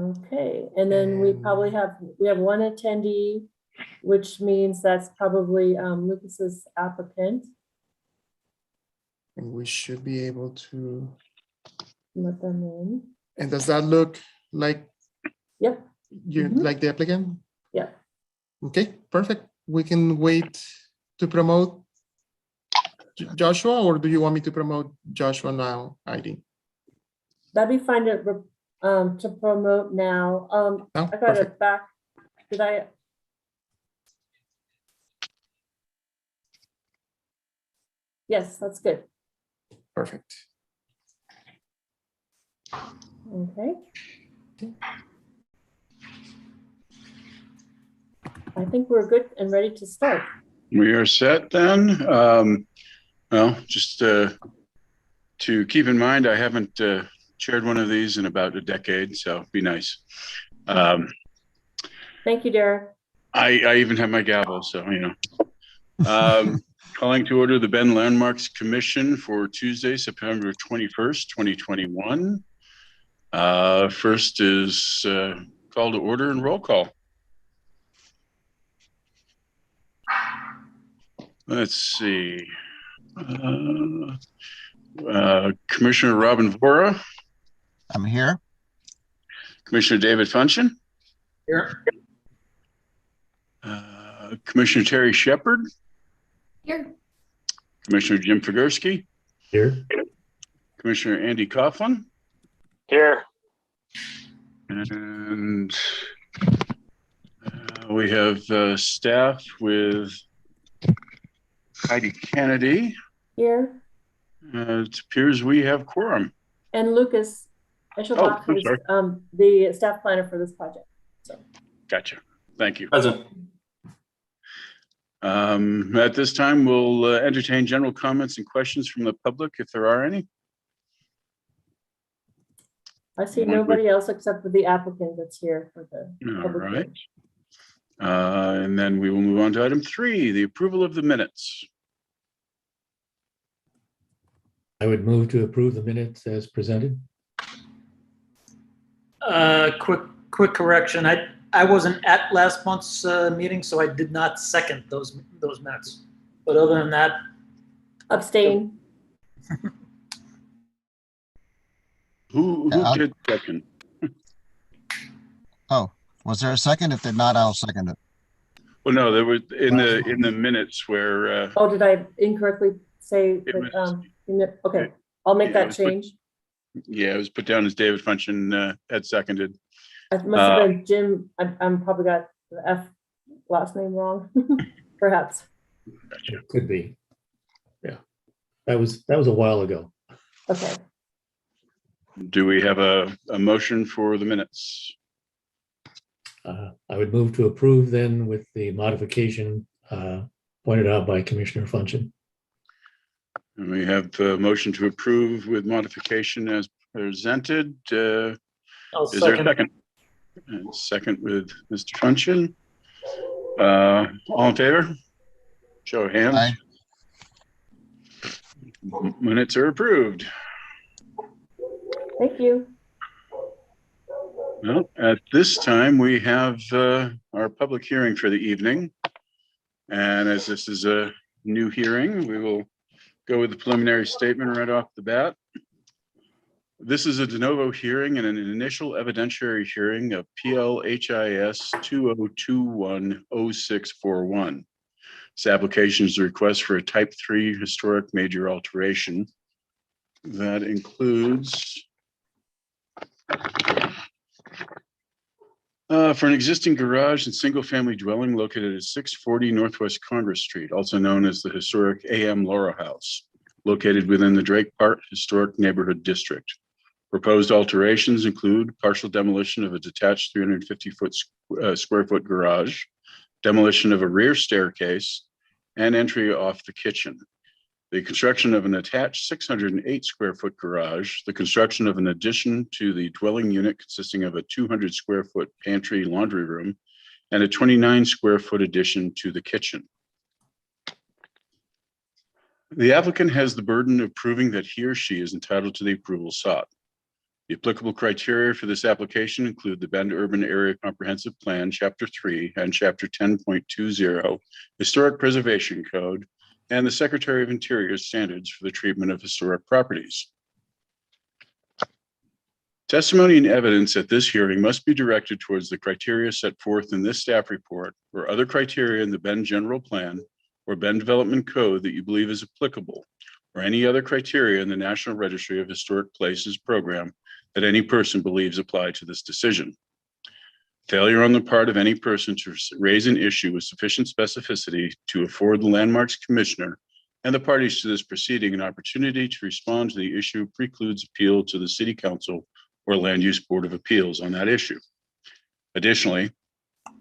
Okay, and then we And- probably have one attendee, which means that's probably Lucas's applicant. And we should be able to, Let them in. and does that look like Yep, you Mhm. like the applicant? yep. Okay, perfect. We can wait to promote Joshua, or do you want me to promote Joshua now, Heidi? That'd be fine to promote now. No, I got perfect. it back. Did I? Yes, that's good. Perfect. Okay. I think we're good and ready to start. We are set then. Well, just to keep in mind, I haven't chaired one of these in about a decade, so be nice. Thank you, Derek. I even have my gavel, so you know. Calling to order the Ben Landmarks Commission for Tuesday, September 21st, 2021. First is call to order and roll call. Let's see. Commissioner Robin Vora. I'm here. Commissioner David Funchen. Here. Commissioner Terry Shepard. Here. Commissioner Jim Figursky. Here. Commissioner Andy Coughlin. Here. And we have staff with Heidi Kennedy. Here. It appears we have quorum. And Lucas Eschelbach, I'm who's sorry. the staff planner for this project. So. Gotcha. Thank you. Present. At this time, we'll entertain general comments and questions from the public, if there are any. I see nobody else except for the applicant that's here for the All public right. hearing. And then we will move on to item 3, the approval of the minutes. I would move to approve the minutes as presented. Quick correction. I wasn't at last month's meeting, so I did not second those minutes. But other than that, Abstain. Who Yeah, did second? Oh, was there a second? If not, I'll second it. Well, no, there was in the minutes where Oh, did I incorrectly say It that? Okay, I'll make yeah, it that was put- change. it was put down as David Funchen had seconded. It must have been Jim. I'm probably got the F last name wrong, perhaps. Gotcha. It could be. Yeah, that was a while ago. Okay. Do we have a motion for the minutes? I would move to approve then with the modification pointed out by Commissioner Funchen. And we have a motion to approve with modification as presented. I'll Is there a second. second? And second with Mr. Funchen. All in favor? Show of hands. Aye. Minutes are approved. Thank you. Well, at this time, we have our public hearing for the evening. And as this is a new hearing, we will go with the preliminary statement right off the bat. This is a de novo hearing and an initial evidentiary hearing of PLHIS 2021-0641. This application is a request for a type 3 historic major alteration. That includes for an existing garage and single-family dwelling located at 640 Northwest Congress Street, also known as the historic A.M. Laura House, located within the Drake Park Historic Neighborhood District. Proposed alterations include partial demolition of a detached 350 square foot garage, demolition of a rear staircase, and entry off the kitchen. The construction of an attached 608 square foot garage, the construction of an addition to the dwelling unit consisting of a 200 square foot pantry laundry room, and a 29 square foot addition to the kitchen. The applicant has the burden of proving that he or she is entitled to the approval sought. The applicable criteria for this application include the Bend Urban Area Comprehensive Plan, Chapter 3 and Chapter 10.20, Historic Preservation Code, and the Secretary of Interior's standards for the treatment of historic properties. Testimony and evidence at this hearing must be directed towards the criteria set forth in this staff report or other criteria in the Bend General Plan or Bend Development Code that you believe is applicable, or any other criteria in the National Registry of Historic Places program that any person believes apply to this decision. Failure on the part of any person to raise an issue with sufficient specificity to afford the Landmarks Commissioner and the parties to this proceeding an opportunity to respond to the issue precludes appeal to the City Council or Land Use Board of Appeals on that issue. Additionally,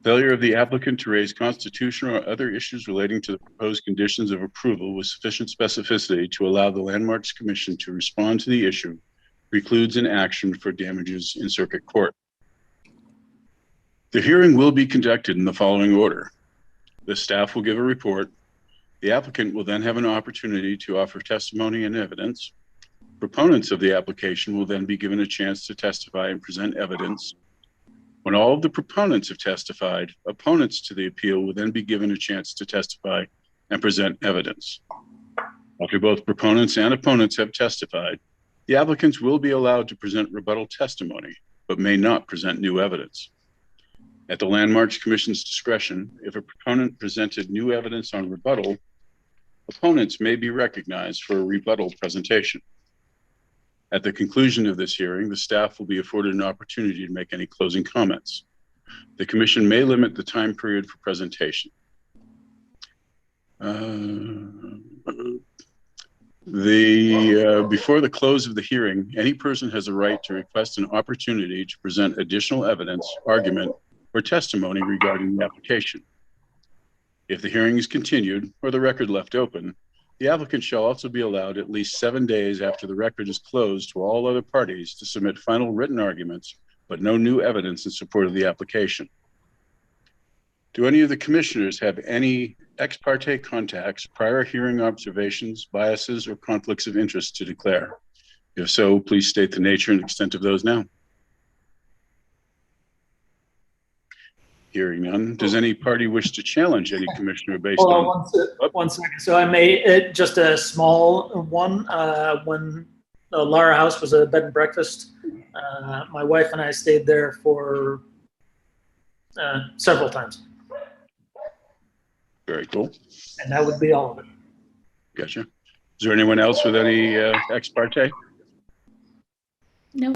failure of the applicant to raise constitutional or other issues relating to the proposed conditions of approval with sufficient specificity to allow the Landmarks Commission to respond to the issue precludes an action for damages in circuit court. The hearing will be conducted in the following order. The staff will give a report. The applicant will then have an opportunity to offer testimony and evidence. Proponents of the application will then be given a chance to testify and present evidence. When all of the proponents have testified, opponents to the appeal will then be given a chance to testify and present evidence. After both proponents and opponents have testified, the applicants will be allowed to present rebuttal testimony, but may not present new evidence. At the Landmarks Commission's discretion, if a proponent presented new evidence on rebuttal, opponents may be recognized for a rebuttal presentation. At the conclusion of this hearing, the staff will be afforded an opportunity to make any closing comments. The Commission may limit the time period for presentation. Before the close of the hearing, any person has a right to request an opportunity to present additional evidence, argument, or testimony regarding the application. If the hearing is continued or the record left open, the applicant shall also be allowed at least 7 days after the record is closed to all other parties to submit final written arguments, but no new evidence in support of the application. Do any of the commissioners have any ex parte contacts, prior hearing observations, biases, or conflicts of interest to declare? If so, please state the nature and extent of those now. Hearing none, does any party wish to challenge any commissioner based Hold on? on one second. So I made just a small one. When Lara House was a bed and breakfast, my wife and I stayed there for several times. Very cool. And that would be all of it. Gotcha. Is there anyone else with any ex parte? No.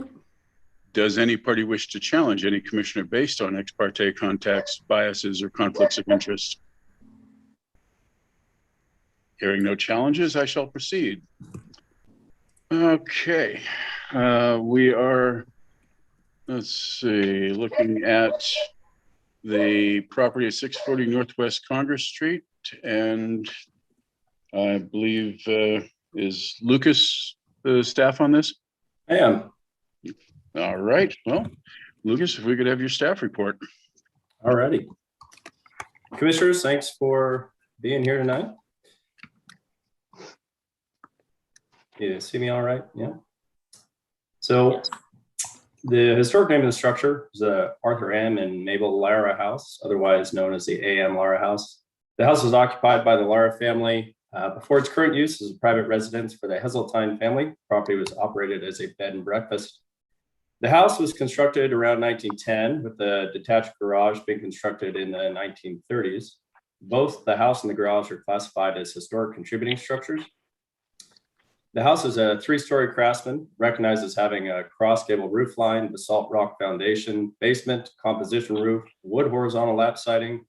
Does any party wish to challenge any commissioner based on ex parte contacts, biases, or conflicts of interest? Hearing no challenges, I shall proceed. Okay. We are, let's see, looking at the property at 640 Northwest Congress Street, and I believe is Lucas the staff on this? I am. All right. Well, Lucas, if we could have your staff report. All righty. Commissioners, thanks for being here tonight. You see me all right? Yeah. So the historic name of the structure is the Arthur M. and Mabel Lara House, otherwise known as the A.M. Lara House. The house was occupied by the Lara family before its current use as a private residence for the Heseltine family. The property was operated as a bed and breakfast. The house was constructed around 1910, with the detached garage being constructed in the 1930s. Both the house and the garage are classified as historic contributing structures. The house is a 3-story craftsman, recognized as having a cross gable roof line, basalt rock foundation, basement, composition roof, wood horizontal lap siding,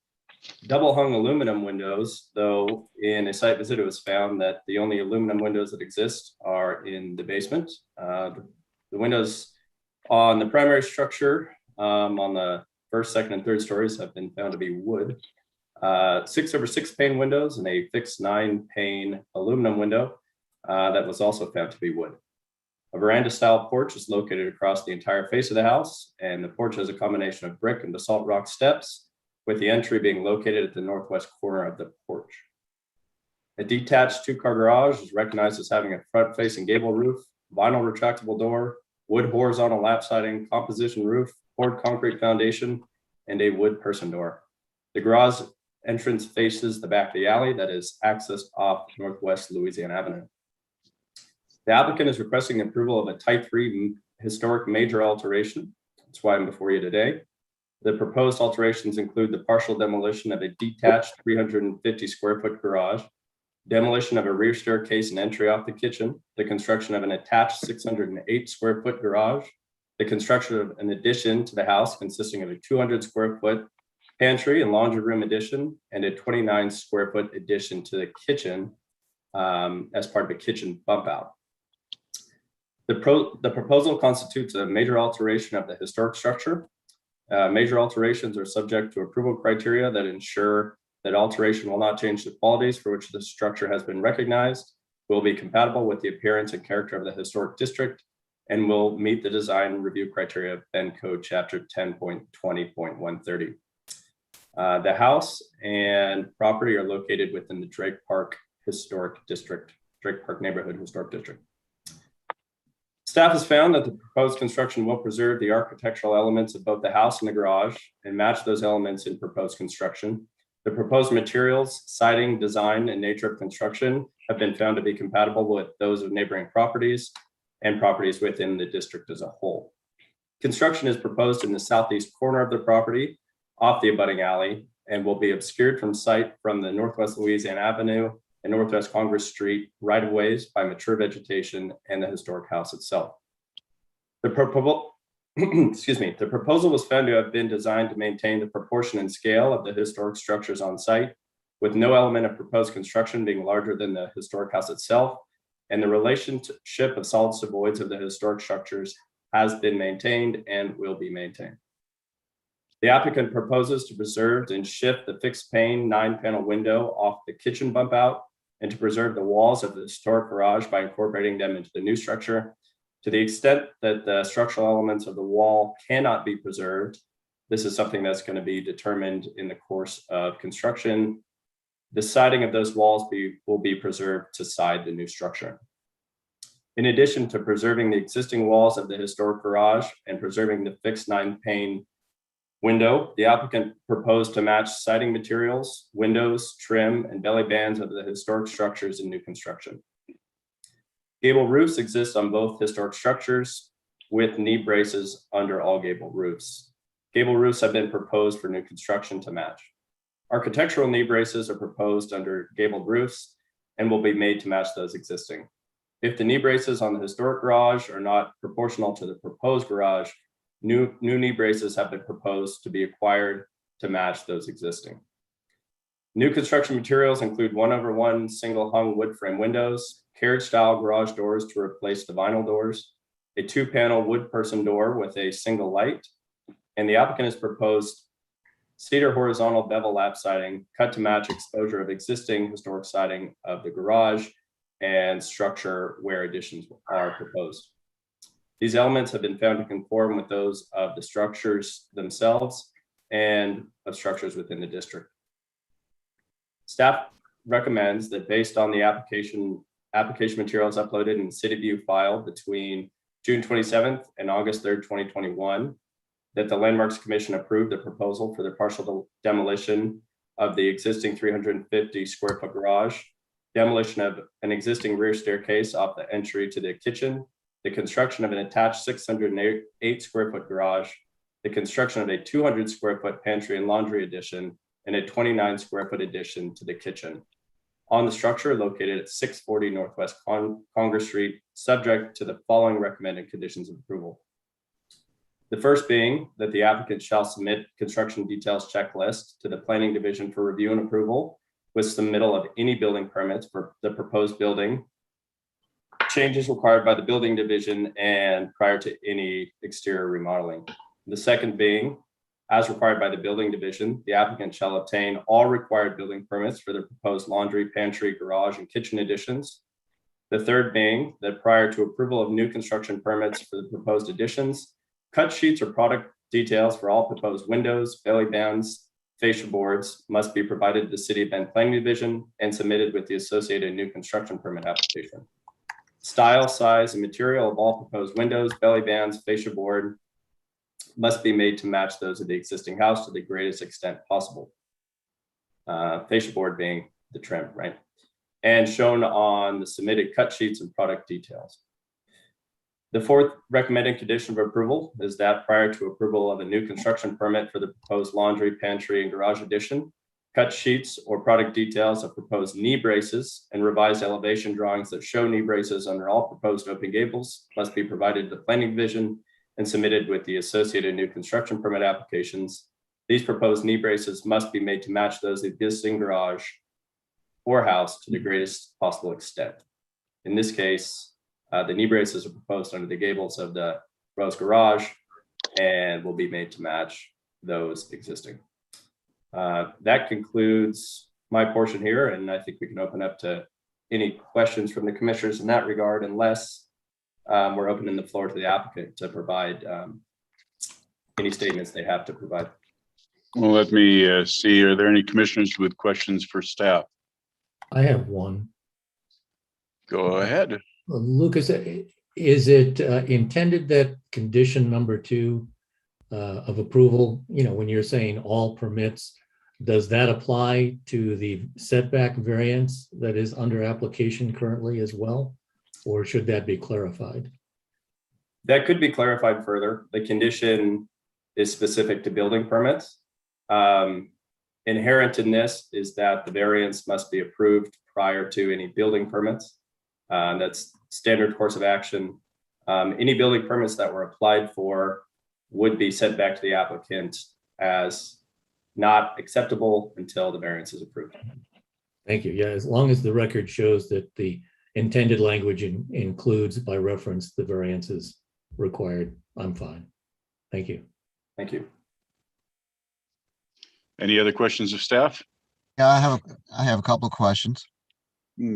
double hung aluminum windows, though in a site visit it was found that the only aluminum windows that exist are in the basement. The windows on the primary structure, on the first, second, and third stories have been found to be wood. 6/6 pane windows and a fixed 9-pane aluminum window that was also found to be wood. A veranda-style porch is located across the entire face of the house, and the porch has a combination of brick and basalt rock steps, with the entry being located at the northwest corner of the porch. A detached 2-car garage is recognized as having a front-facing gable roof, vinyl retractable door, wood horizontal lap siding, composition roof, poured concrete foundation, and a wood person door. The garage entrance faces the back of the alley that is accessed off Northwest Louisiana Avenue. The applicant is requesting approval of a type 3 historic major alteration. That's why I'm before you today. The proposed alterations include the partial demolition of a detached 350 square foot garage, demolition of a rear staircase and entry off the kitchen, the construction of an attached 608 square foot garage, the construction of an addition to the house consisting of a 200 square foot pantry and laundry room addition, and a 29 square foot addition to the kitchen as part of a kitchen bump out. The proposal constitutes a major alteration of the historic structure. Major alterations are subject to approval criteria that ensure that alteration will not change the qualities for which the structure has been recognized, will be compatible with the appearance and character of the historic district, and will meet the design review criteria of Ben Code Chapter 10.20.130. The house and property are located within the Drake Park Historic District, Drake Park Neighborhood Historic District. Staff has found that the proposed construction will preserve the architectural elements of both the house and the garage and match those elements in proposed construction. The proposed materials, siding, design, and nature of construction have been found to be compatible with those of neighboring properties and properties within the district as a whole. Construction is proposed in the southeast corner of the property off the abutting alley and will be obscured from sight from the Northwest Louisiana Avenue and Northwest Congress Street right-of-ways by mature vegetation and the historic house itself. The proposal was found to have been designed to maintain the proportion and scale of the historic structures on site, with no element of proposed construction being larger than the historic house itself, and the relationship of solids to voids of the historic structures has been maintained and will be maintained. The applicant proposes to preserve and shift the fixed pane 9-panel window off the kitchen bump out and to preserve the walls of the historic garage by incorporating them into the new structure. To the extent that the structural elements of the wall cannot be preserved, this is something that's going to be determined in the course of construction. The siding of those walls will be preserved to side the new structure. In addition to preserving the existing walls of the historic garage and preserving the fixed 9-pane window, the applicant proposed to match siding materials, windows, trim, and belly bands of the historic structures in new construction. Gable roofs exist on both historic structures with knee braces under all gable roofs. Gable roofs have been proposed for new construction to match. Architectural knee braces are proposed under gabled roofs and will be made to match those existing. If the knee braces on the historic garage are not proportional to the proposed garage, new knee braces have been proposed to be acquired to match those existing. New construction materials include 1/1 single hung wood frame windows, carriage style garage doors to replace the vinyl doors, a 2-panel wood person door with a single light, and the applicant has proposed cedar horizontal bevel lap siding cut to match exposure of existing historic siding of the garage and structure where additions are proposed. These elements have been found to conform with those of the structures themselves and of structures within the district. Staff recommends that based on the application materials uploaded in CityView file between June 27th and August 3rd, 2021, that the Landmarks Commission approve the proposal for the partial demolition of the existing 350 square foot garage, demolition of an existing rear staircase off the entry to the kitchen, the construction of an attached 608 square foot garage, the construction of a 200 square foot pantry and laundry addition, and a 29 square foot addition to the kitchen on the structure located at 640 Northwest Congress Street, subject to the following recommended conditions of approval. The first being that the applicant shall submit construction details checklist to the Planning Division for review and approval with submittal of any building permits for the proposed building, changes required by the building division, and prior to any exterior remodeling. The second being, as required by the building division, the applicant shall obtain all required building permits for the proposed laundry, pantry, garage, and kitchen additions. The third being that prior to approval of new construction permits for the proposed additions, cut sheets or product details for all proposed windows, belly bands, fascia boards must be provided to the City of Bend Planning Division and submitted with the associated new construction permit application. Style, size, and material of all proposed windows, belly bands, fascia board must be made to match those of the existing house to the greatest extent possible. Fascia board being the trim, right? And shown on the submitted cut sheets and product details. The fourth recommended condition of approval is that prior to approval of a new construction permit for the proposed laundry, pantry, and garage addition, cut sheets or product details of proposed knee braces and revised elevation drawings that show knee braces under all proposed open gables must be provided to the planning division and submitted with the associated new construction permit applications. These proposed knee braces must be made to match those of the existing garage or house to the greatest possible extent. In this case, the knee braces are proposed under the gables of the Rose garage and will be made to match those existing. That concludes my portion here, and I think we can open up to any questions from the commissioners in that regard, unless we're opening the floor to the applicant to provide any statements they have to provide. Well, let me see. Are there any commissioners with questions for staff? I have one. Go ahead. Lucas, is it intended that condition number 2 of approval, when you're saying all permits, does that apply to the setback variance that is under application currently as well? Or should that be clarified? That could be clarified further. The condition is specific to building permits. Inherent in this is that the variance must be approved prior to any building permits. That's standard course of action. Any building permits that were applied for would be sent back to the applicant as not acceptable until the variance is approved. Thank you. Yeah, as long as the record shows that the intended language includes by reference the variances required, I'm fine. Thank you. Thank you. Any other questions of staff? Yeah, I have a couple of questions.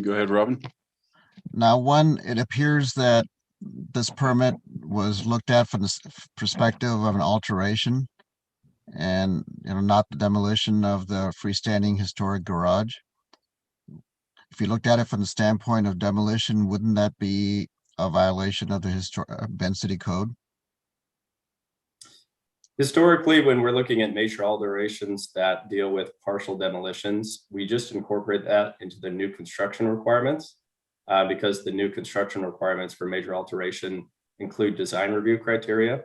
Go ahead, Robin. Now, one, it appears that this permit was looked at from the perspective of an alteration and not the demolition of the freestanding historic garage. If you looked at it from the standpoint of demolition, wouldn't that be a violation of the Bend City Code? Historically, when we're looking at major alterations that deal with partial demolitions, we just incorporate that into the new construction requirements because the new construction requirements for major alteration include design review criteria.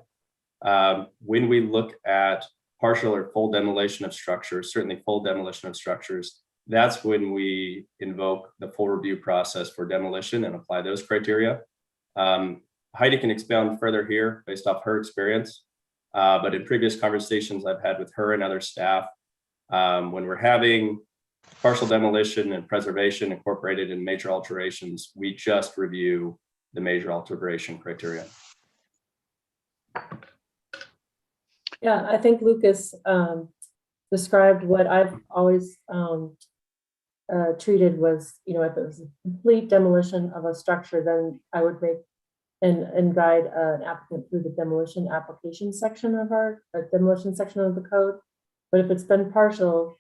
When we look at partial or full demolition of structures, certainly full demolition of structures, that's when we invoke the full review process for demolition and apply those criteria. Heidi can expound further here based off her experience. But in previous conversations I've had with her and other staff, when we're having partial demolition and preservation incorporated in major alterations, we just review the major alteration criteria. Yeah, I think Lucas described what I've always treated was, if it was a complete demolition of a structure, then I would make and guide an applicant through the demolition application section of our demolition section of the code. But if it's been partial,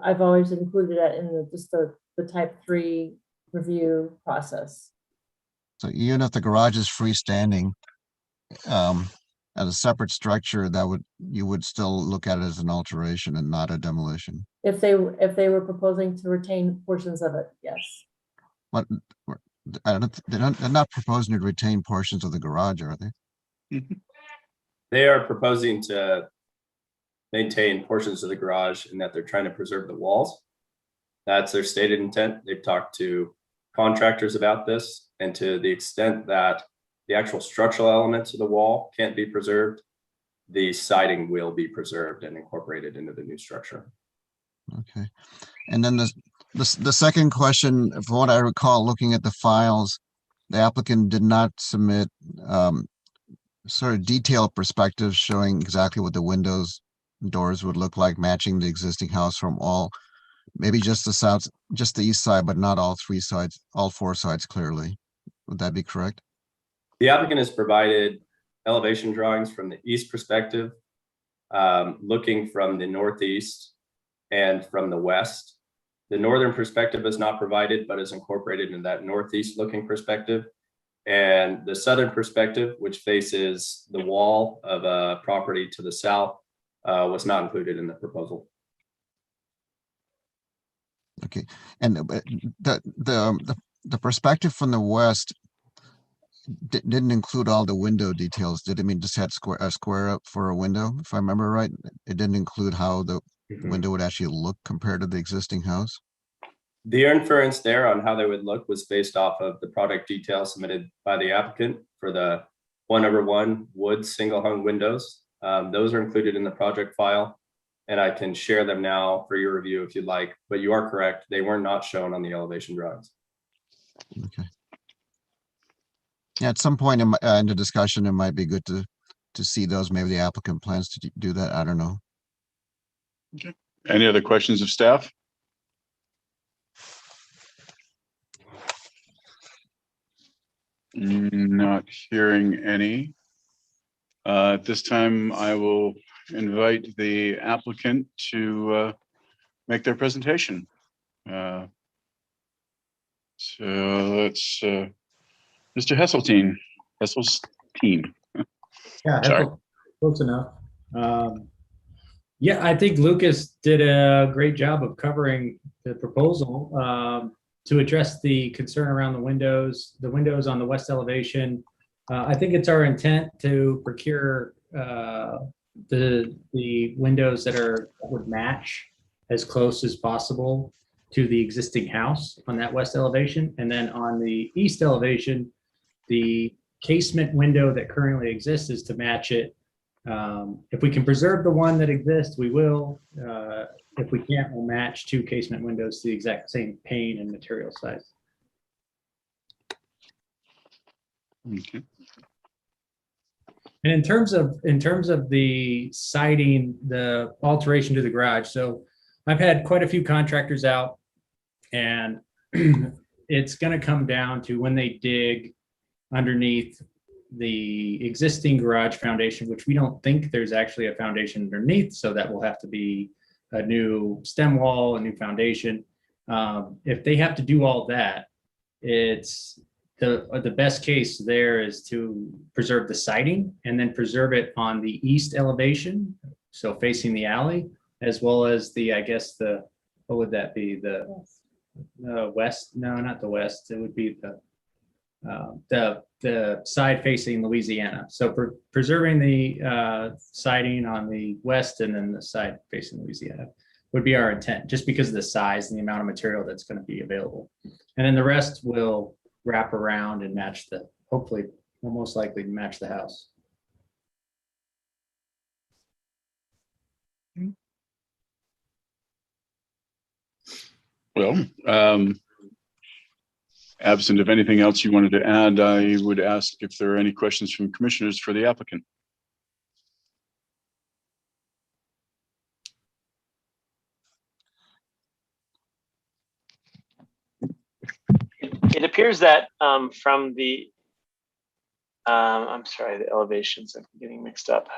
I've always included it in the type 3 review process. So even if the garage is freestanding as a separate structure, you would still look at it as an alteration and not a demolition. If they were proposing to retain portions of it, yes. What? They're not proposing to retain portions of the garage, are they? They are proposing to maintain portions of the garage and that they're trying to preserve the walls. That's their stated intent. They've talked to contractors about this, and to the extent that the actual structural elements of the wall can't be preserved, the siding will be preserved and incorporated into the new structure. Okay. And then the second question, from what I recall, looking at the files, the applicant did not submit sort of detailed perspectives showing exactly what the windows and doors would look like, matching the existing house from maybe just the east side, but not all 4 sides clearly. Would that be correct? The applicant has provided elevation drawings from the east perspective, looking from the northeast and from the west. The northern perspective is not provided, but is incorporated in that northeast looking perspective. And the southern perspective, which faces the wall of a property to the south, was not included in the proposal. Okay, and the perspective from the west didn't include all the window details, did it? I mean, just had a square up for a window, if I remember right? It didn't include how the window would actually look compared to the existing house? The inference there on how they would look was based off of the product detail submitted by the applicant for the 1/1 wood single hung windows. Those are included in the project file, and I can share them now for your review if you'd like, but you are correct. They were not shown on the elevation drawings. Okay. Yeah, at some point in the discussion, it might be good to see those. Maybe the applicant plans to do that. I don't know. Okay. Any other questions of staff? Not hearing any. At this time, I will invite the applicant to make their presentation. So let's, Mr. Hesseltine. Yeah, Sorry. close enough. Yeah, I think Lucas did a great job of covering the proposal to address the concern around the windows on the west elevation. I think it's our intent to procure the windows that would match as close as possible to the existing house on that west elevation. And then on the east elevation, the casement window that currently exists is to match it. If we can preserve the one that exists, we will. If we can't, we'll match 2 casement windows to the exact same pane and material size. Okay. And in terms of the siding, the alteration to the garage, so I've had quite a few contractors out, and it's going to come down to when they dig underneath the existing garage foundation, which we don't think there's actually a foundation underneath, so that will have to be a new stem wall, a new foundation. If they have to do all that, it's the best case there is to preserve the siding and then preserve it on the east elevation, so facing the alley, as well as I guess what would that be? The west? No, not the west. It would be the side facing Louisiana. So preserving the siding on the west and then the side facing Louisiana would be our intent, just because of the size and the amount of material that's going to be available. And then the rest will wrap around and match hopefully, will most likely match the house. Well, absent of anything else you wanted to add, I would ask if there are any questions from commissioners for the applicant. It appears that from the, I'm sorry, the elevations, I'm getting mixed up.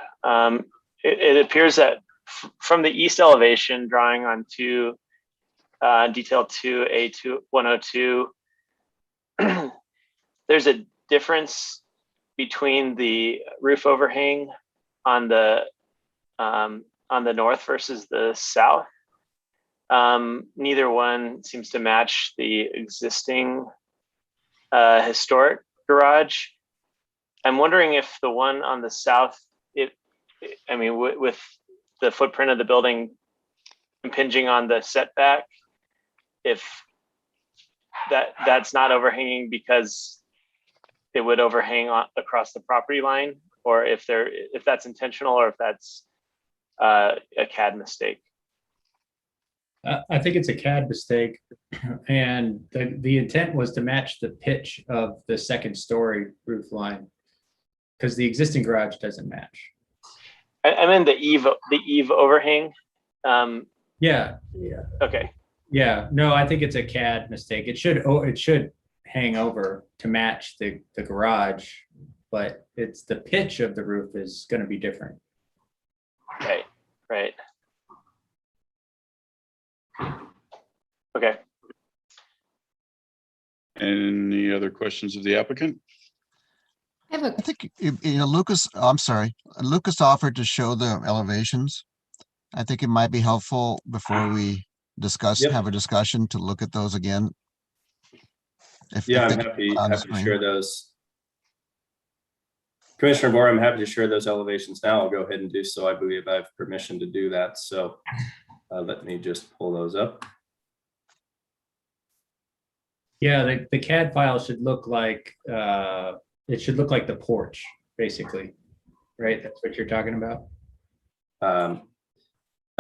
It appears that from the east elevation drawing on detail 2A102, there's a difference between the roof overhang on the north versus the south. Neither one seems to match the existing historic garage. I'm wondering if the one on the south, with the footprint of the building impinging on the setback, if that's not overhanging because it would overhang across the property line, or if that's intentional, or if that's a CAD mistake. I think it's a CAD mistake, and the intent was to match the pitch of the second story roof line, because the existing garage doesn't match. I mean the eave overhang. Yeah. Okay. Yeah. No, I think it's a CAD mistake. It should hang over to match the garage, but it's the pitch of the roof is going to be different. Right. Okay. Any other questions of the applicant? I have a, I think, Lucas, I'm sorry, Lucas offered to show the elevations. I think it might be helpful before we discuss, Yep. have a discussion to look at those again. Yeah, if I'm they happy, on the happy to screen. share those. Commissioner Bora, I'm happy to share those elevations now. I'll go ahead and do so. I believe I have permission to do that. So let me just pull those up. Yeah, the CAD file should look like, it should look like the porch, basically, right? That's what you're talking about?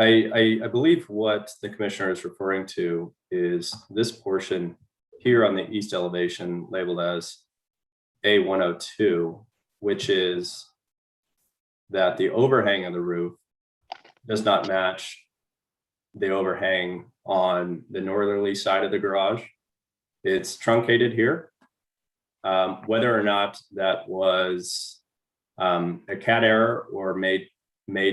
I believe what the commissioner is referring to is this portion here on the east elevation labeled as A102, which is that the overhang of the roof does not match the overhang on the northerly side of the garage. It's truncated here. Whether or not that was a CAD error or made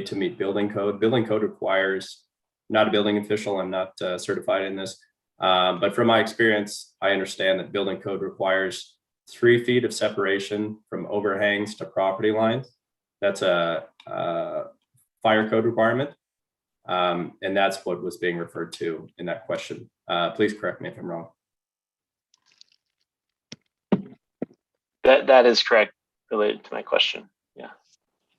to meet building code. Building code requires, not a building official, I'm not certified in this, but from my experience, I understand that building code requires 3 feet of separation from overhangs to property lines. That's a fire code requirement. And that's what was being referred to in that question. Please correct me if I'm wrong. That is correct, related to my question. Yeah.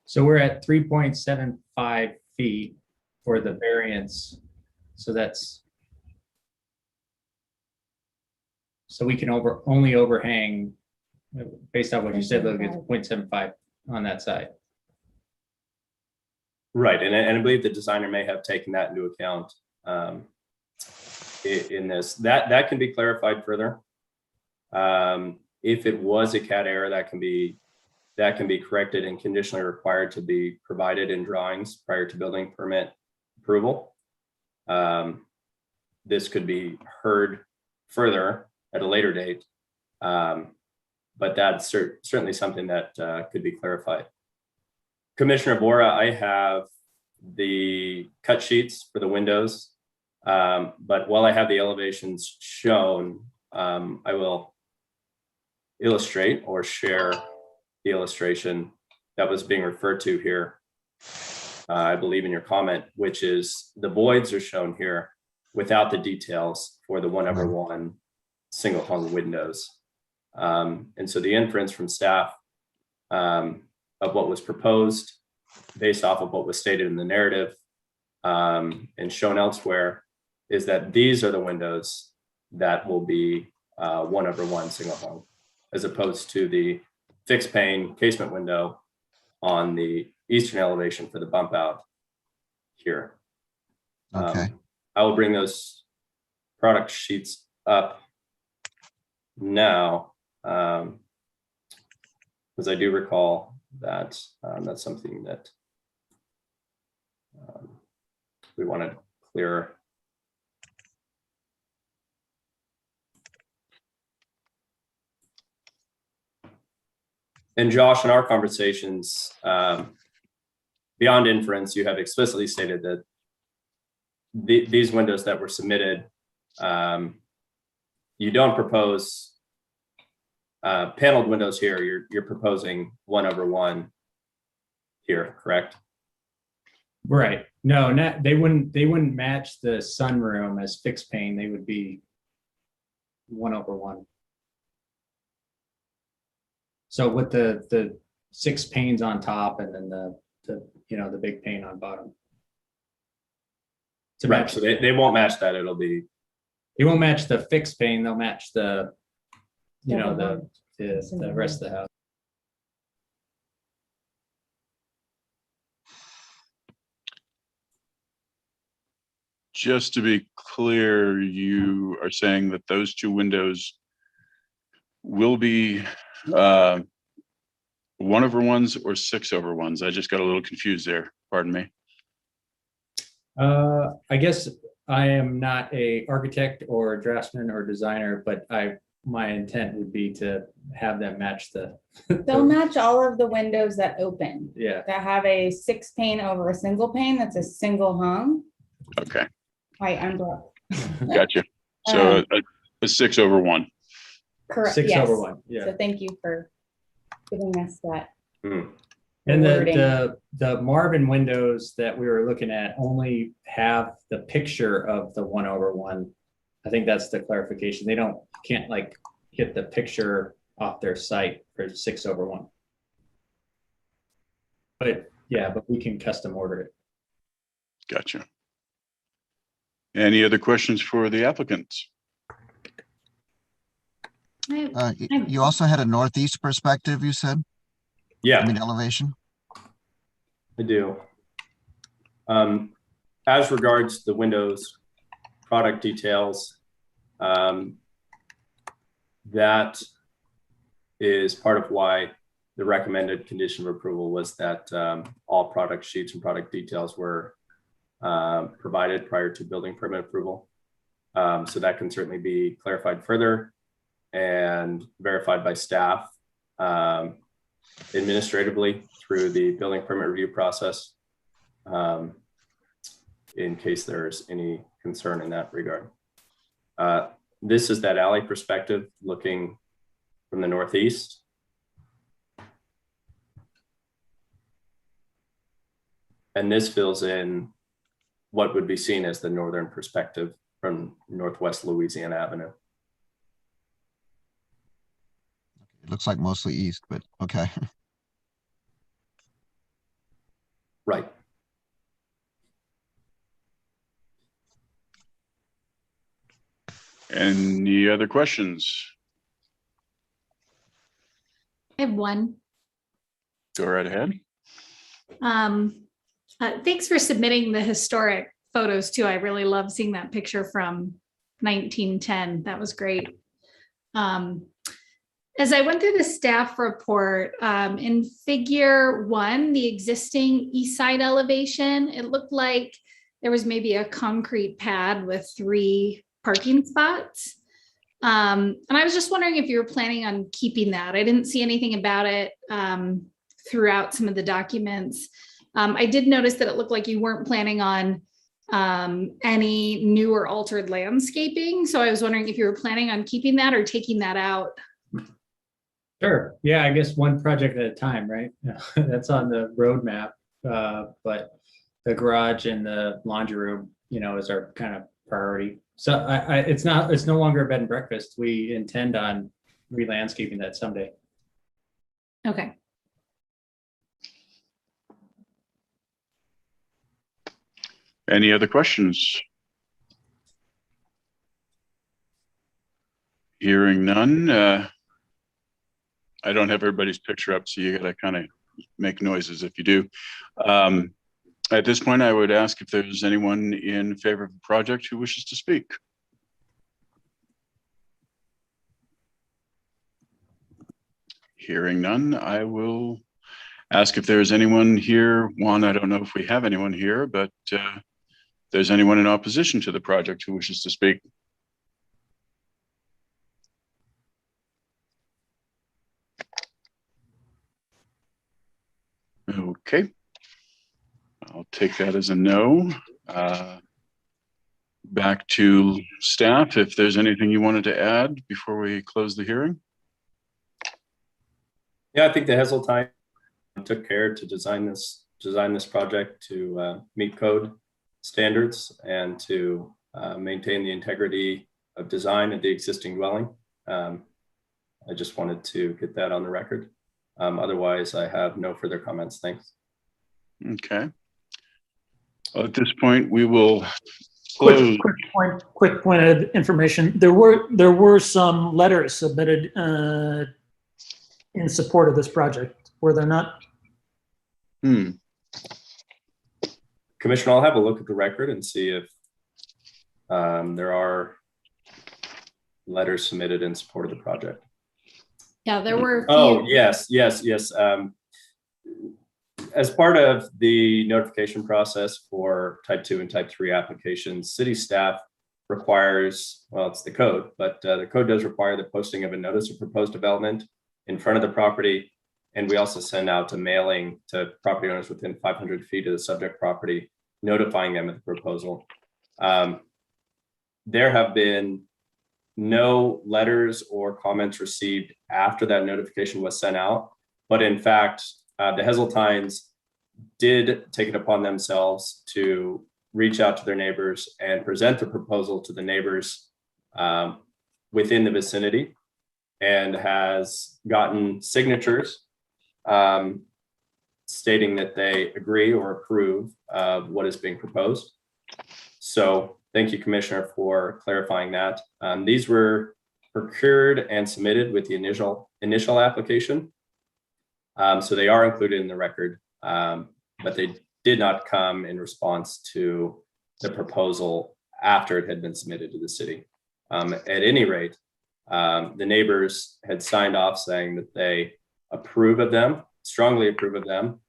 So we're at 3.75 feet for the variance. So that's, so we can only overhang, based on what you said, look, it's 0.75 on that side. Right, and I believe the designer may have taken that into account in this. That can be clarified further. If it was a CAD error, that can be corrected and conditionally required to be provided in drawings prior to building permit approval. This could be heard further at a later date, but that's certainly something that could be clarified. Commissioner Bora, I have the cut sheets for the windows, but while I have the elevations shown, I will illustrate or share the illustration that was being referred to here, I believe in your comment, which is the voids are shown here without the details for the 1/1 single hung windows. And so the inference from staff of what was proposed based off of what was stated in the narrative and shown elsewhere is that these are the windows that will be 1/1 single hung, as opposed to the fixed pane casement window on the eastern elevation for the bump out here. Okay. I will bring those product sheets up now, because I do recall that that's something that we wanted clearer. And Josh, in our conversations, beyond inference, you have explicitly stated that these windows that were submitted, you don't propose paneled windows here. You're proposing 1/1 here, correct? Right. No, they wouldn't match the sunroom as fixed pane. They would be 1/1. So with the 6 panes on top and then the big pane on bottom. To Right. match, So they won't match that. It'll be, they won't match the fixed pane. They'll match the rest of the house. Just to be clear, you are saying that those 2 windows will be 1/1s or 6/1s? I just got a little confused there. Pardon me. I guess I am not a architect or draftsman or designer, but my intent would be to have them match the. they'll match all of the windows that open, Yeah. that have a 6 pane over a single pane. That's a single hung Okay, white umbrella. gotcha. So a 6/1. Correct. 6/1. Yes. Yeah. So thank you for giving us that. And wording. the Marvin windows that we were looking at only have the picture of the 1/1. I think that's the clarification. They can't like get the picture off their site for 6/1. But yeah, but we can custom order it. Gotcha. Any other questions for the applicants? You also had a northeast perspective, you said? Yeah. I mean, elevation? I do. As regards the windows, product details, that is part of why the recommended condition of approval was that all product sheets and product details were provided prior to building permit approval. So that can certainly be clarified further and verified by staff administratively through the building permit review process, in case there's any concern in that regard. This is that alley perspective looking from the northeast. And this fills in what would be seen as the northern perspective from Northwest Louisiana Avenue. It looks like mostly east, but okay. Right. Any other questions? I have one. Go right ahead. Thanks for submitting the historic photos too. I really love seeing that picture from 1910. That was great. As I went through the staff report, in figure 1, the existing east side elevation, it looked like there was maybe a concrete pad with 3 parking spots. And I was just wondering if you were planning on keeping that. I didn't see anything about it throughout some of the documents. I did notice that it looked like you weren't planning on any new or altered landscaping. So I was wondering if you were planning on keeping that or taking that out. Sure. Yeah, I guess one project at a time, right? That's on the roadmap. But the garage and the laundry room, is our kind of priority. So it's no longer a bed and breakfast. We intend on re-landscaping that someday. Okay. Any other questions? Hearing none. I don't have everybody's picture up, so you got to kind of make noises if you do. At this point, I would ask if there's anyone in favor of the project who wishes to speak. Hearing none, I will ask if there's anyone here. One, I don't know if we have anyone here, but if there's anyone in opposition to the project who wishes to speak. Okay. I'll take that as a no. Back to staff, if there's anything you wanted to add before we close the hearing. Yeah, I think the Heseltine took care to design this project to meet code standards and to maintain the integrity of design of the existing dwelling. I just wanted to get that on the record. Otherwise, I have no further comments. Thanks. Okay. Well, at this point, we will close. Quick point of information. There were some letters submitted in support of this project. Were there not? Commissioner, I'll have a look at the record and see if there are letters submitted in support of the project. Yeah, there were. Oh, yes. As part of the notification process for type 2 and type 3 applications, city staff requires, well, it's the code, but the code does require the posting of a notice of proposed development in front of the property. And we also send out a mailing to property owners within 500 feet of the subject property, notifying them of the proposal. There have been no letters or comments received after that notification was sent out. But in fact, the Heseltines did take it upon themselves to reach out to their neighbors and present the proposal to the neighbors within the vicinity, and has gotten signatures stating that they agree or approve of what is being proposed. So thank you, Commissioner, for clarifying that. These were procured and submitted with the initial application. So they are included in the record, but they did not come in response to the proposal after it had been submitted to the city. At any rate, the neighbors had signed off saying that they approve of them, strongly approve of them,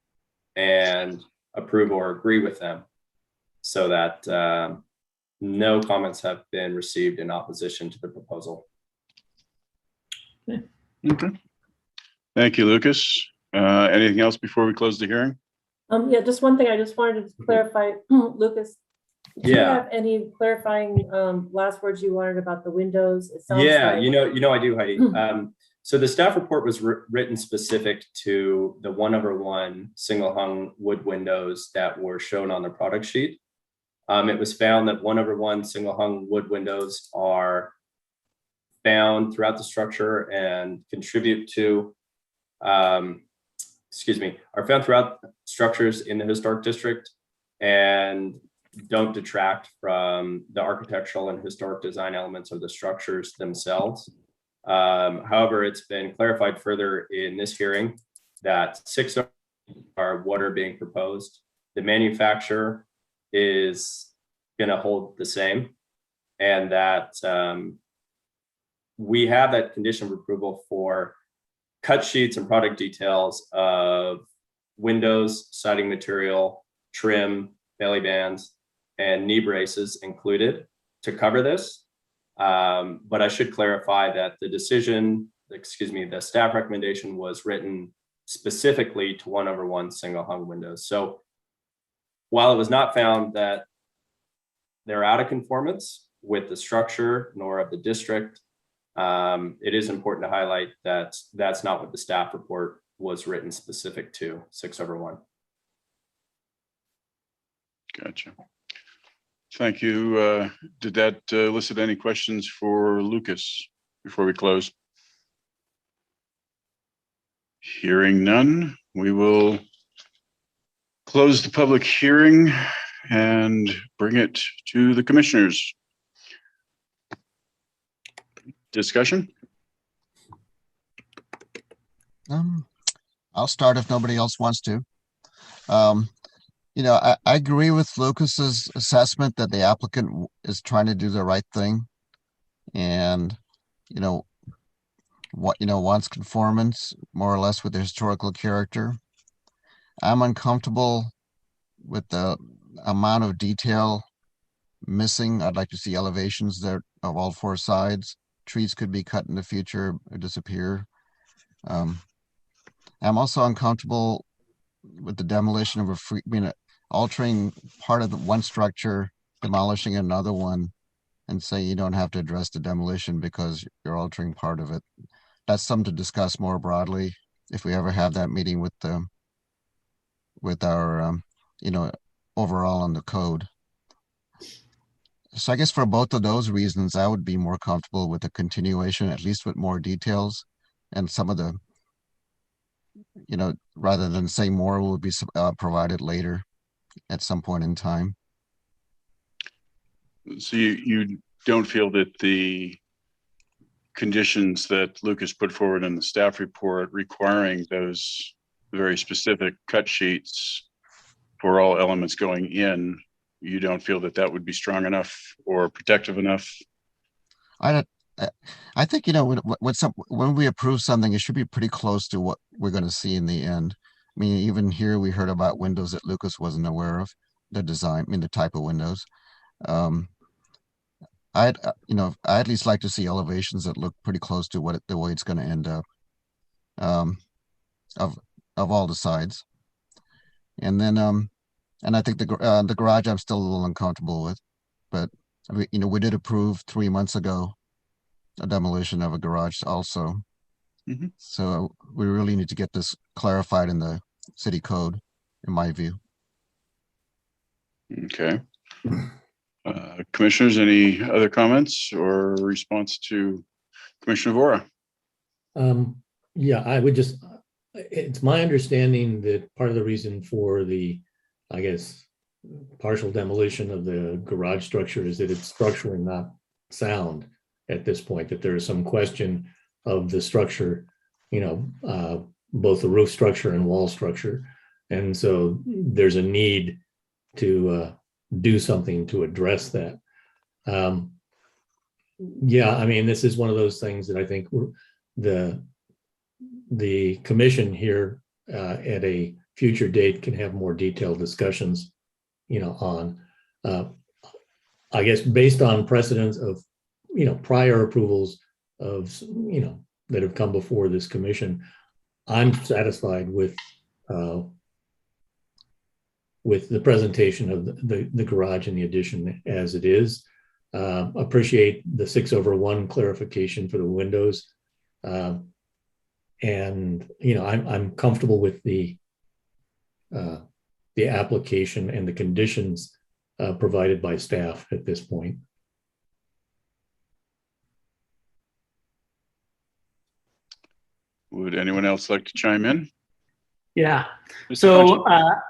and approve or agree with them, so that no comments have been received in opposition to the proposal. Okay. Thank you, Lucas. Anything else before we close the hearing? Yeah, just one thing I just wanted to clarify, Lucas. Do you Yeah. have any clarifying last words you wanted about the windows? It sounds Yeah, like- you know, I do, Heidi. So the staff report was written specific to the 1/1 single hung wood windows that were shown on the product sheet. It was found that 1/1 single hung wood windows are found throughout the structure and contribute to, are found throughout structures in the historic district and don't detract from the architectural and historic design elements of the structures themselves. However, it's been clarified further in this hearing that 6 are what are being proposed. The manufacturer is going to hold the same, and that we have that condition of approval for cut sheets and product details of windows, siding material, trim, belly bands, and knee braces included to cover this. But I should clarify that the staff recommendation was written specifically to 1/1 single hung windows. So while it was not found that they're out of conformance with the structure nor of the district, it is important to highlight that that's not what the staff report was written specific to 6/1. Gotcha. Thank you. Did that elicit any questions for Lucas before we close? Hearing none, we will close the public hearing and bring it to the commissioners. Discussion? I'll start if nobody else wants to. I agree with Lucas's assessment that the applicant is trying to do the right thing, and wants conformance more or less with the historical character. I'm uncomfortable with the amount of detail missing. I'd like to see elevations there of all 4 sides. Trees could be cut in the future or disappear. I'm also uncomfortable with the demolition of altering part of the one structure, demolishing another one, and say you don't have to address the demolition because you're altering part of it. That's something to discuss more broadly if we ever have that meeting with our overall on the code. So I guess for both of those reasons, I would be more comfortable with a continuation, at least with more details, and some of the, rather than say more will be provided later at some point in time. So you don't feel that the conditions that Lucas put forward in the staff report requiring those very specific cut sheets for all elements going in, you don't feel that that would be strong enough or protective enough? I think, when we approve something, it should be pretty close to what we're going to see in the end. I mean, even here we heard about windows that Lucas wasn't aware of, the design, the type of windows. I'd at least like to see elevations that look pretty close to the way it's going to end up, of all the sides. And then, and I think the garage I'm still a little uncomfortable with, but we did approve 3 months ago a demolition of a garage also. Mhm. So we really need to get this clarified in the city code, in my view. Okay. Commissioners, any other comments or response to Commissioner Vora? Yeah, I would just, it's my understanding that part of the reason for the, I guess, partial demolition of the garage structure is that it's structurally not sound at this point, that there is some question of the structure, both the roof structure and wall structure. And so there's a need to do something to address that. Yeah, I mean, this is one of those things that I think the commission here at a future date can have more detailed discussions, on, I guess, based on precedents of, prior approvals of, that have come before this commission. I'm satisfied with the presentation of the garage and the addition as it is. Appreciate the 6/1 clarification for the windows. And, I'm comfortable with the application and the conditions provided by staff at this point. Would anyone else like to chime in? Yeah. Mr. So Conchi?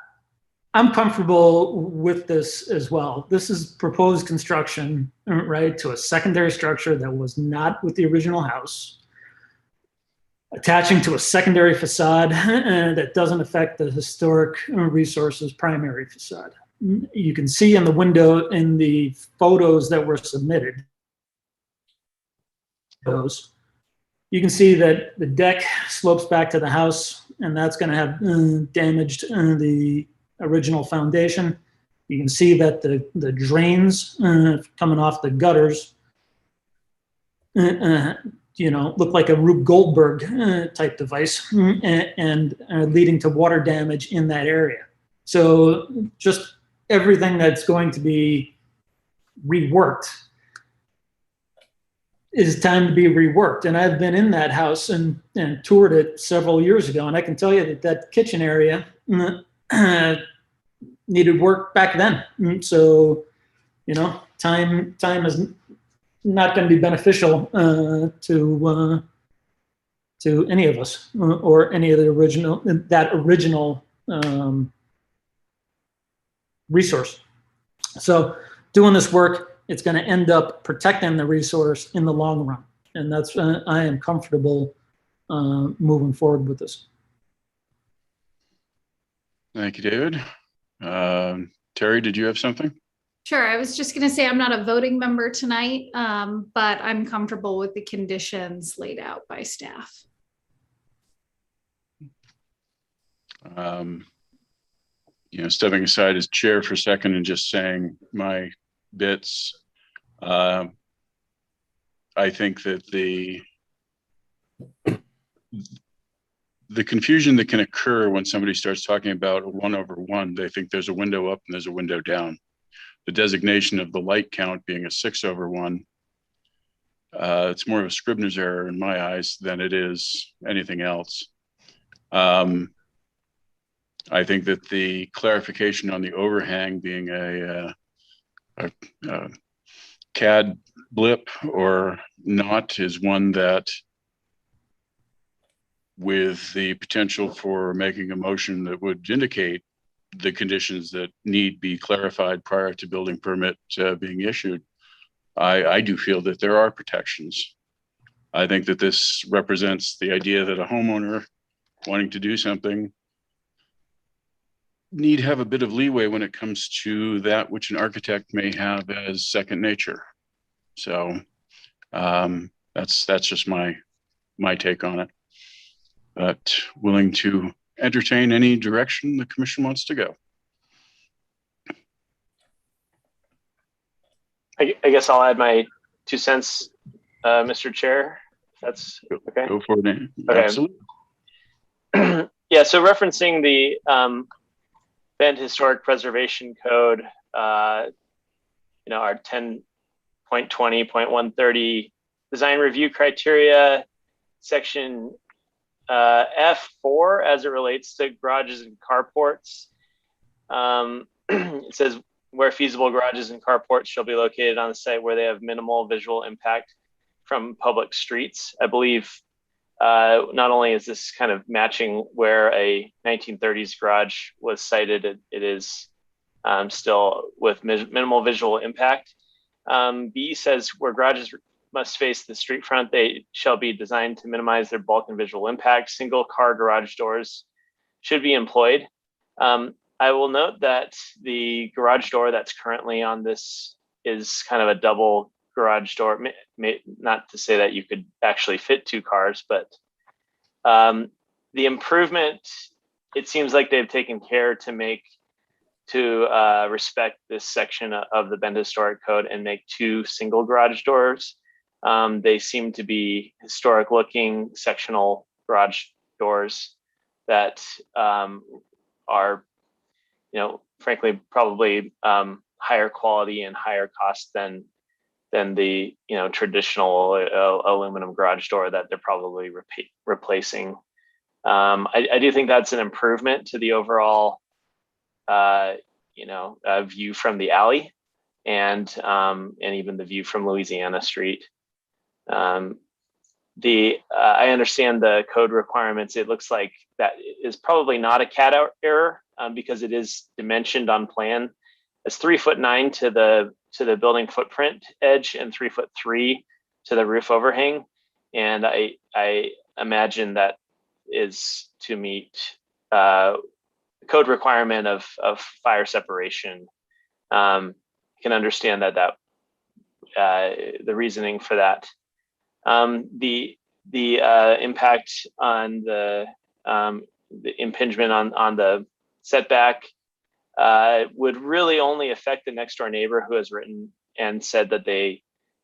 I'm comfortable with this as well. This is proposed construction, right, to a secondary structure that was not with the original house, attaching to a secondary facade that doesn't affect the historic resources primary facade. You can see in the window in the photos that were submitted, you can see that the deck slopes back to the house, and that's going to have damaged the original foundation. You can see that the drains coming off the gutters look like a Rube Goldberg type device and leading to water damage in that area. So just everything that's going to be reworked is time to be reworked. And I've been in that house and toured it several years ago. And I can tell you that kitchen area needed work back then. So, time is not going to be beneficial to any of us or any of the original resource. So doing this work, it's going to end up protecting the resource in the long run. And that's, I am comfortable moving forward with this. Thank you, David. Terry, did you have something? Sure. I was just going to say I'm not a voting member tonight, but I'm comfortable with the conditions laid out by staff. Stepping aside as chair for a second and just saying my bits. I think that the confusion that can occur when somebody starts talking about a 1/1, they think there's a window up and there's a window down. The designation of the light count being a 6/1, it's more of a Scribner's error in my eyes than it is anything else. I think that the clarification on the overhang being a CAD blip or not is one that, with the potential for making a motion that would indicate the conditions that need be clarified prior to building permit being issued, I do feel that there are protections. I think that this represents the idea that a homeowner wanting to do something need have a bit of leeway when it comes to that which an architect may have as second nature. So that's just my take on it, but willing to entertain any direction the commission wants to go. I guess I'll add my 2 cents, Mr. Chair, if that's okay. Go for it. Okay. Absolutely. Yeah, so referencing the Bend Historic Preservation Code, our 10.20.130 design review criteria, section F4 as it relates to garages and carports. It says where feasible, garages and carports shall be located on the site where they have minimal visual impact from public streets. I believe not only is this kind of matching where a 1930s garage was sited, it is still with minimal visual impact. B says where garages must face the street front, they shall be designed to minimize their bulk and visual impact. Single car garage doors should be employed. I will note that the garage door that's currently on this is kind of a double garage door. Not to say that you could actually fit two cars, but the improvement, it seems like they've taken care to respect this section of the Bend Historic Code and make two single garage doors. They seem to be historic looking sectional garage doors that are, frankly, probably higher quality and higher cost than the traditional aluminum garage door that they're probably replacing. I do think that's an improvement to the overall view from the alley and even the view from Louisiana Street. I understand the code requirements. It looks like that is probably not a CAD error because it is dimensioned on plan as 3'9" to the building footprint edge and 3'3" to the roof overhang. And I imagine that is to meet code requirement of fire separation. Can understand that the reasoning for that. The impact on the impingement on the setback would really only affect the next door neighbor who has written and said that they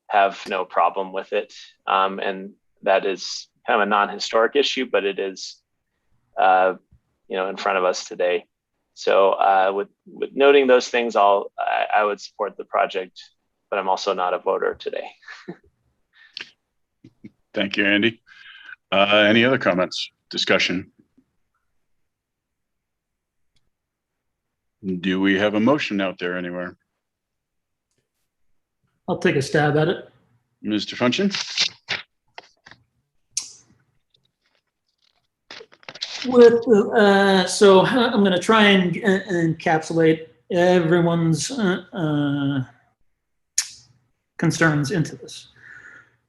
have no problem with it. And that is kind of a non-historic issue, but it is in front of us today. So with noting those things, I would support the project, but I'm also not a voter today. Thank you, Andy. Any other comments, discussion? Do we have a motion out there anywhere? I'll take a stab at it. Mr. Funchin? So I'm going to try and encapsulate everyone's concerns into this.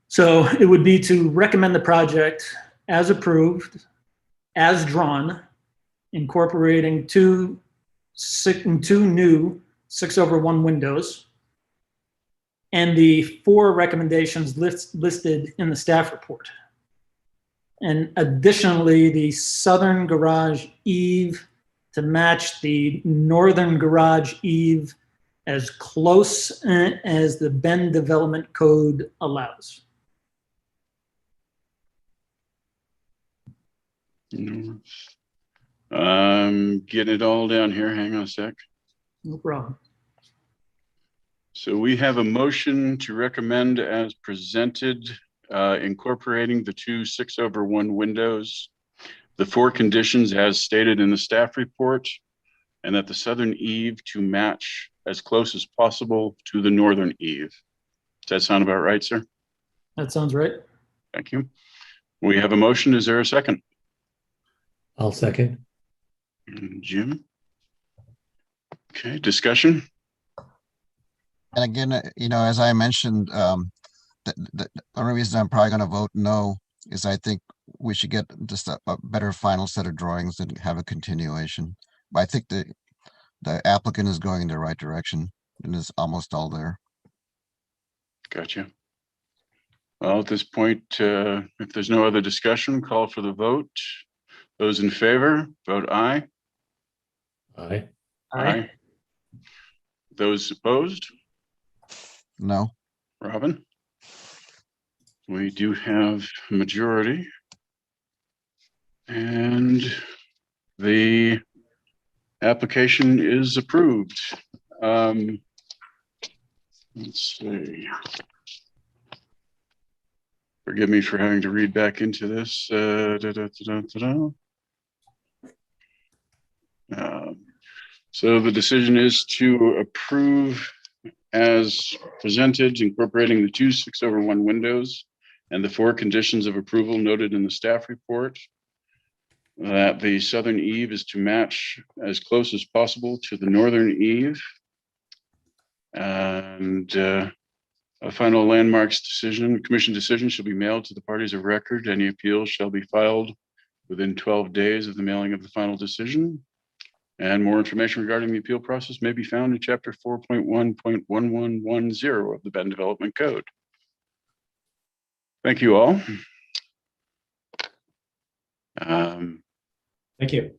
So it would be to recommend the project as approved, as drawn, incorporating two new 6/1 windows, and the 4 recommendations listed in the staff report. And additionally, the southern garage eave to match the northern garage eave as close as the Bend Development Code allows. Get it all down here. Hang on a sec. No problem. So we have a motion to recommend as presented, incorporating the two 6/1 windows, the 4 conditions as stated in the staff report, and that the southern eave to match as close as possible to the northern eave. Does that sound about right, sir? That sounds right. Thank you. We have a motion. Is there a second? I'll second. Jim? Okay, discussion? And again, as I mentioned, the only reason I'm probably going to vote no is I think we should get just a better final set of drawings and have a continuation. But I think the applicant is going in the right direction and is almost all there. Gotcha. Well, at this point, if there's no other discussion, call for the vote. Those in favor, vote aye. Aye. Aye. Those opposed? No. Robin? We do have a majority. And the application is approved. Let's see. Forgive me for having to read back into this. So the decision is to approve as presented, incorporating the 2 6/1 windows and the 4 conditions of approval noted in the staff report. That the southern eave is to match as close as possible to the northern eave. And a final landmarks decision, commission decision shall be mailed to the parties of record. Any appeal shall be filed within 12 days of the mailing of the final decision. And more information regarding the appeal process may be found in chapter 4.1.1110 of the Bend Development Code. Thank you all. Thank you.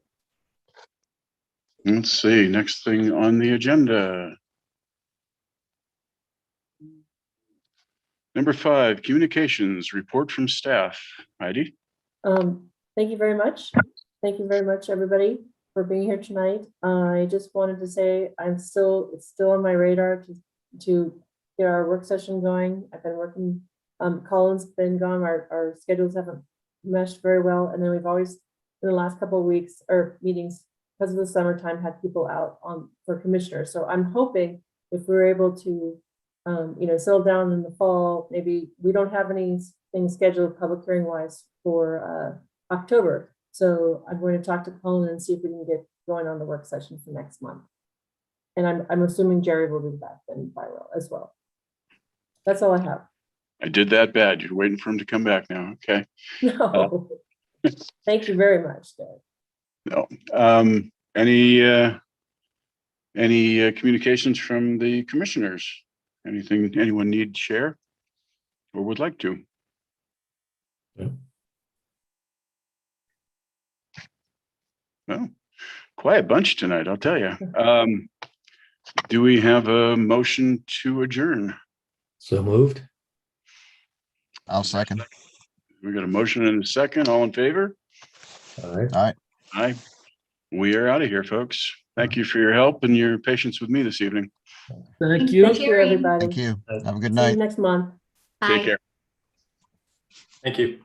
Let's see, next thing on the agenda. Number 5, communications, report from staff. Heidi? Thank you very much. Thank you very much, everybody, for being here tonight. I just wanted to say it's still on my radar to get our work session going. I've been working, Colin's been gone, our schedules haven't meshed very well. And then we've always, in the last couple of weeks or meetings, because of the summertime, had people out for commissioners. So I'm hoping if we're able to, settle down in the fall, maybe we don't have anything scheduled public hearing wise for October. So I'm going to talk to Colin and see if we can get going on the work session for next month. And I'm assuming Jerry will be back then as well. That's all I have. I did that bad. You're waiting for him to come back now. Okay. No. Thank you very much, Dave. No. Any communications from the commissioners? Anything anyone need to share or would like to? No. Well, quiet bunch tonight, I'll tell you. Do we have a motion to adjourn? So moved. I'll second. We got a motion and a second. All in favor? All right. All right. Aye. We are out of here, folks. Thank you for your help and your patience with me this evening. Thank you. Thank you, everybody. Thank you. Have a good See you night. next month. Take care. Thank you.